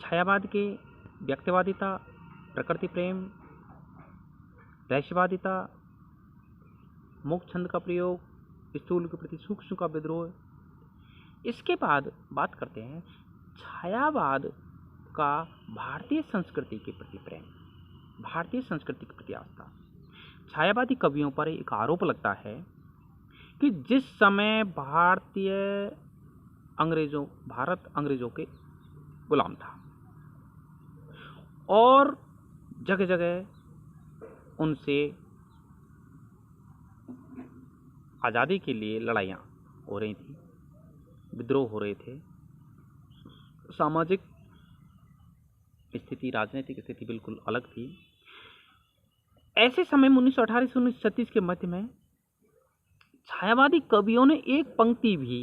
छायावाद के व्यक्तिवादिता, प्रकृति प्रेम, रहस्यवादिता, मोक्ष छंद का प्रयोग, स्थूल के प्रति सूक्ष्म का विद्रोह। इसके बाद बात करते हैं छायावाद का भारतीय संस्कृति के प्रति प्रेम, भारतीय संस्कृति के प्रति आस्था। छायावादी कवियों पर एक आरोप लगता है कि जिस समय भारत अंग्रेजों के गुलाम था और जगह जगह उनसे आज़ादी के लिए लड़ाइयाँ हो रही थी, विद्रोह हो रहे थे, सामाजिक स्थिति, राजनीतिक स्थिति बिल्कुल अलग थी। ऐसे समय 1918 से 1936 के मध्य में छायावादी कवियों ने एक पंक्ति भी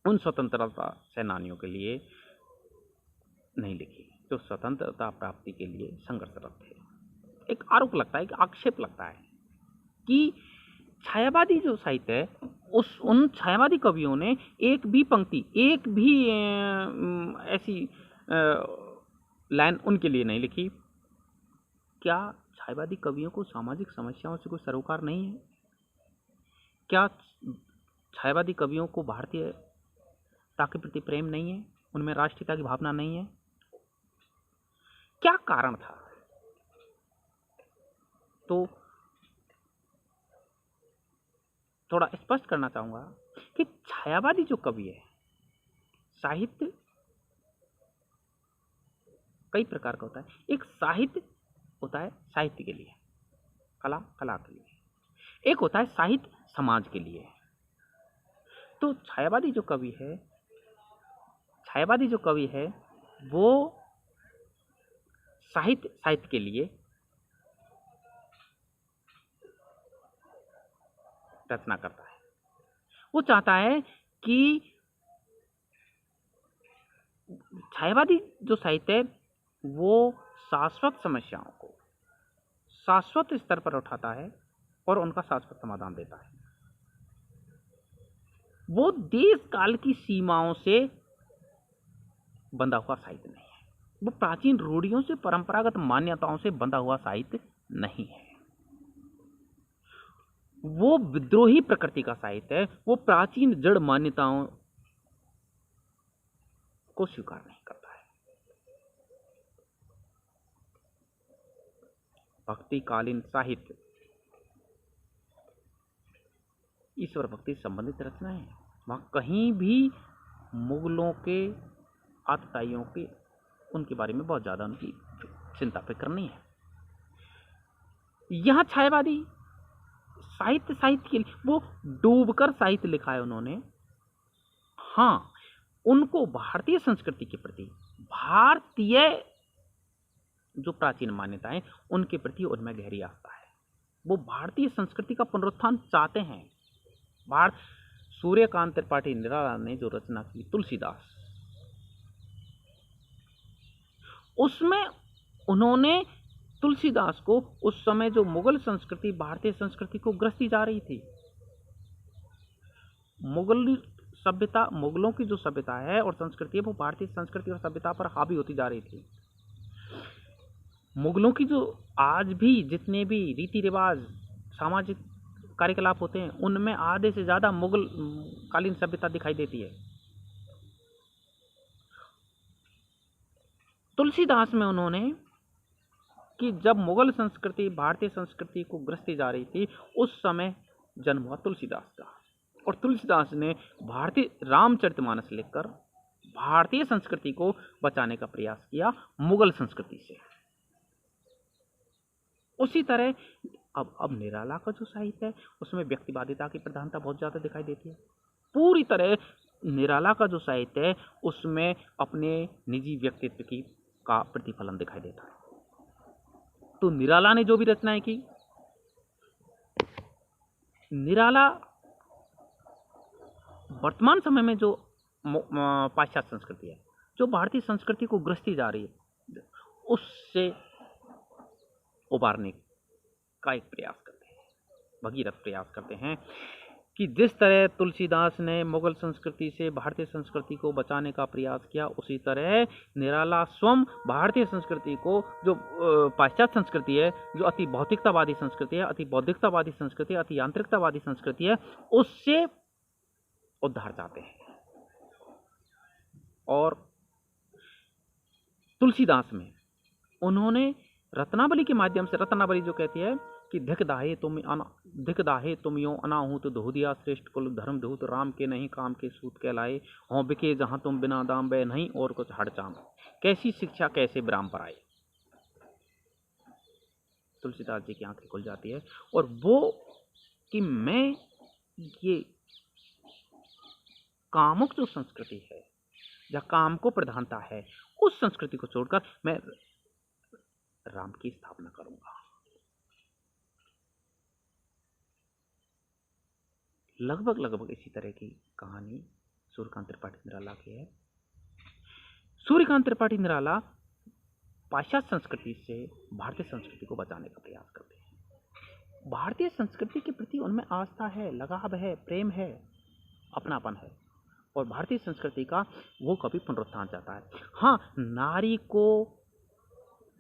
उन स्वतंत्रता सेनानियों के लिए नहीं लिखी जो स्वतंत्रता प्राप्ति के लिए संघर्षरत थे। एक आरोप लगता है, एक आक्षेप लगता है कि छायावादी जो साहित्य है उन छायावादी कवियों ने एक भी पंक्ति, एक भी ऐसी लाइन उनके लिए नहीं लिखी। क्या छायावादी कवियों को सामाजिक समस्याओं से कोई सरोकार नहीं है? क्या छायावादी कवियों को भारतीयता के प्रति प्रेम नहीं है? उनमें राष्ट्रीयता की भावना नहीं है? क्या कारण था? तो थोड़ा स्पष्ट करना चाहूंगा कि छायावादी जो कवि है, साहित्य कई प्रकार का होता है। एक साहित्य होता है साहित्य के लिए, कला के लिए। एक होता है साहित्य समाज के लिए। तो छायावादी जो कवि है वो साहित्य के लिए रचना करता है। वो चाहता है कि छायावादी जो साहित्य है वो शाश्वत समस्याओं को शाश्वत स्तर पर उठाता है और उनका शाश्वत समाधान देता है। वो देश काल की सीमाओं से बंधा हुआ साहित्य नहीं है। वो प्राचीन रूढ़ियों से, परंपरागत मान्यताओं से बंधा हुआ साहित्य नहीं है। वो विद्रोही प्रकृति का साहित्य है। वो प्राचीन जड़ मान्यताओं को स्वीकार नहीं करता है। भक्तिकालीन साहित्य ईश्वर भक्ति से संबंधित रचनाएं हैं। वहां कहीं भी मुगलों के, आतताइयों के, उनके बारे में बहुत ज्यादा उनकी चिंता फिक्र नहीं है। यहां छायावादी साहित्य के लिए वो डूबकर साहित्य लिखा है उन्होंने। हाँ, उनको भारतीय संस्कृति के प्रति, भारतीय जो प्राचीन मान्यताएं उनके प्रति उनमें गहरी आस्था है। वो भारतीय संस्कृति का पुनरुत्थान चाहते हैं। सूर्यकांत त्रिपाठी निराला ने जो रचना की तुलसीदास, उसमें उन्होंने तुलसीदास को उस समय जो मुगल संस्कृति भारतीय संस्कृति को ग्रसती जा रही थी, मुगलों की जो सभ्यता है और संस्कृति है वो भारतीय संस्कृति और सभ्यता पर हावी होती जा रही थी। मुगलों की जो आज भी जितने भी रीति रिवाज, सामाजिक कार्यकलाप होते हैं उनमें आधे से ज्यादा मुगल कालीन सभ्यता दिखाई देती है। तुलसीदास में उन्होंने कि जब मुगल संस्कृति भारतीय संस्कृति को ग्रसती जा रही थी उस समय जन्म हुआ तुलसीदास का, और तुलसीदास ने भारतीय रामचरितमानस लिखकर भारतीय संस्कृति को बचाने का प्रयास किया मुगल संस्कृति से। उसी तरह अब निराला का जो साहित्य है उसमें व्यक्तिवादिता की प्रधानता बहुत ज्यादा दिखाई देती है। पूरी तरह निराला का जो साहित्य है उसमें अपने निजी व्यक्तित्व का प्रतिफलन दिखाई देता है। तो निराला ने जो भी रचनाएं की, निराला वर्तमान समय में जो पाश्चात्य संस्कृति है, जो भारतीय संस्कृति को ग्रसती जा रही है, उससे उबारने का एक प्रयास करते हैं, भगीरथ प्रयास करते हैं। कि जिस तरह तुलसीदास ने मुगल संस्कृति से भारतीय संस्कृति को बचाने का प्रयास किया, उसी तरह निराला स्वयं भारतीय संस्कृति को, जो पाश्चात्य संस्कृति है, जो अति भौतिकतावादी संस्कृति है, अति बौद्धिकतावादी संस्कृति है, अति यांत्रिकतावादी संस्कृति है, उससे उद्धार चाहते हैं। और तुलसीदास में उन्होंने रत्नावली के माध्यम से, रत्नावली जो कहती है कि धिक दाहे तुम यो अनाहूत दोहदिया श्रेष्ठ कुल धर्म धूत राम के नहीं काम के सूत कहलाए, हों बिके जहां तुम बिना दाम बे नहीं और कुछ हड़चाम, कैसी शिक्षा कैसे ब्राह्म पर आए। तुलसीदास जी की आंखें खुल जाती है और वो कि मैं ये कामुक जो संस्कृति है या काम को प्रधानता है, उस संस्कृति को छोड़कर मैं राम की स्थापना करूंगा। लगभग इसी तरह की कहानी सूर्यकांत त्रिपाठी निराला की है। सूर्यकांत त्रिपाठी निराला पाश्चात्य संस्कृति से भारतीय संस्कृति को बचाने का प्रयास करते हैं। भारतीय संस्कृति के प्रति उनमें आस्था है, लगाव है, प्रेम है, अपनापन है, और भारतीय संस्कृति का वो कभी पुनरुत्थान चाहता है। हाँ, नारी को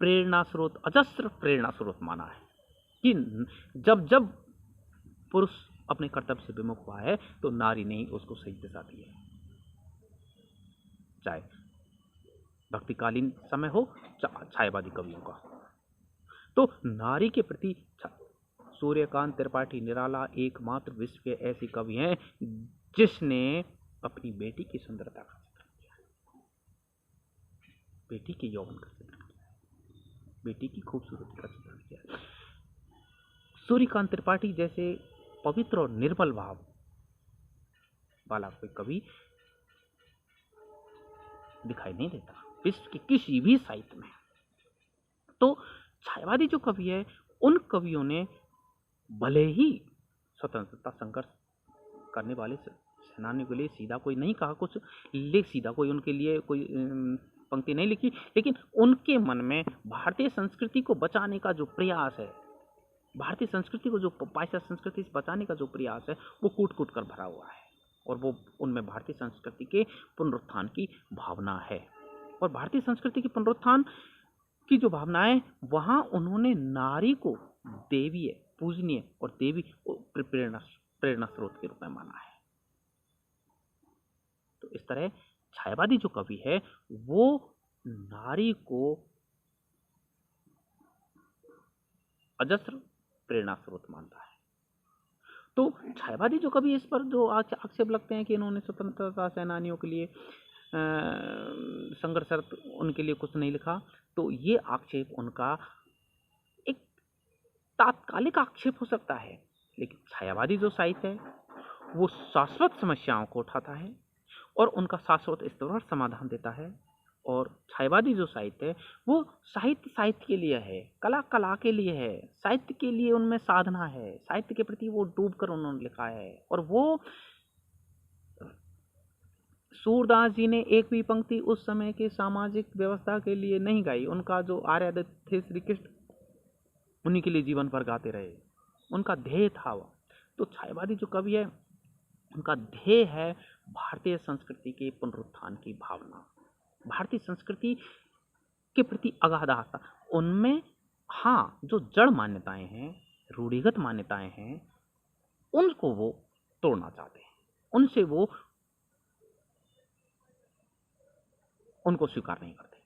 प्रेरणा स्रोत, अजस्र प्रेरणा स्रोत माना है कि जब जब पुरुष अपने कर्तव्य से विमुख हुआ है तो नारी ने ही उसको सही दिशा दी है, चाहे भक्तिकालीन समय हो, छायावादी कवियों का। तो नारी के प्रति सूर्यकांत त्रिपाठी निराला एकमात्र विश्व के ऐसे कवि हैं जिसने अपनी बेटी की सुंदरता का चित्रण किया, बेटी के यौवन का चित्रण किया, बेटी की खूबसूरती का चित्रण किया। सूर्यकांत त्रिपाठी जैसे पवित्र और निर्मल भाव वाला कोई कवि दिखाई नहीं देता विश्व के किसी भी साहित्य में। तो छायावादी जो कवि है, उन कवियों ने भले ही स्वतंत्रता संघर्ष करने वाले सेनानियों के लिए सीधा कोई नहीं कहा, कुछ लिख सीधा कोई उनके लिए कोई पंक्ति नहीं लिखी, लेकिन उनके मन में भारतीय संस्कृति को बचाने का जो प्रयास है, भारतीय संस्कृति को जो पाश्चात्य संस्कृति से बचाने का जो प्रयास है, वो कूट कूट कर भरा हुआ है, और वो उनमें भारतीय संस्कृति के पुनरुत्थान की भावना है। और भारतीय संस्कृति के पुनरुत्थान की जो भावना है, वहाँ उन्होंने नारी को देवीय, पूजनीय और देवी प्रेरणा स्रोत के रूप में माना है। तो इस तरह छायावादी जो कवि है वो नारी को अजस्र प्रेरणा स्रोत मानता है। तो छायावादी जो कवि इस पर जो आक्षेप लगते हैं कि इन्होंने स्वतंत्रता सेनानियों के लिए संघर्षरत उनके लिए कुछ नहीं लिखा, तो ये आक्षेप उनका एक तात्कालिक आक्षेप हो सकता है, लेकिन छायावादी जो साहित्य है वो शाश्वत समस्याओं को उठाता है और उनका शाश्वत स्तर पर समाधान देता है। और छायावादी जो साहित्य है वो साहित्य के लिए है, कला के लिए है, साहित्य के लिए उनमें साधना है, साहित्य के प्रति वो डूब कर उन्होंने लिखा है। और वो सूरदास जी ने एक भी पंक्ति उस समय के सामाजिक व्यवस्था के लिए नहीं गाई, उनका जो आर्य थे श्री कृष्ण, उन्हीं के लिए जीवन भर गाते रहे, उनका ध्येय था वो। तो छायावादी जो कवि है उनका ध्येय है भारतीय संस्कृति के पुनरुत्थान की भावना, भारतीय संस्कृति के प्रति अगाध आस्था। उनमें हाँ, जो जड़ मान्यताएं हैं, रूढ़िगत मान्यताएं हैं, उनको वो तोड़ना चाहते हैं, उनसे वो उनको स्वीकार नहीं करते।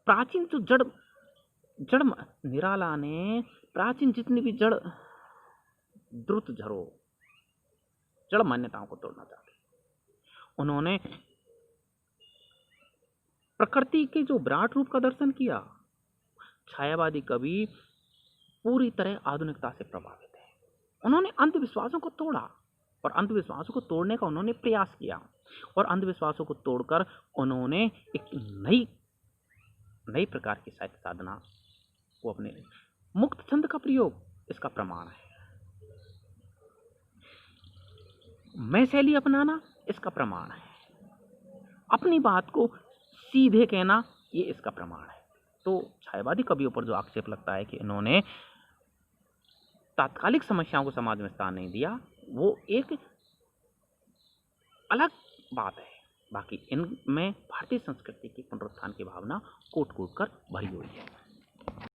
प्राचीन जो जड़ निराला ने प्राचीन जितनी भी जड़ द्रुत झरो जड़ मान्यताओं को तोड़ना चाहते। उन्होंने प्रकृति के जो विराट रूप का दर्शन किया। छायावादी कवि पूरी तरह आधुनिकता से प्रभावित है। उन्होंने अंधविश्वासों को तोड़ा और अंधविश्वासों को तोड़ने का उन्होंने प्रयास किया, और अंधविश्वासों को तोड़कर उन्होंने एक नई प्रकार की साहित्य साधना को अपने मुक्त छंद का प्रयोग इसका प्रमाण है। मैं शैली अपनाना इसका प्रमाण है। अपनी बात को सीधे कहना ये इसका प्रमाण है। तो छायावादी कवियों पर जो आक्षेप लगता है कि इन्होंने तात्कालिक समस्याओं को समाज में स्थान नहीं दिया, वो एक अलग बात है। बाकी इनमें भारतीय संस्कृति की पुनरुत्थान की भावना कूट कूट कर भरी हुई है।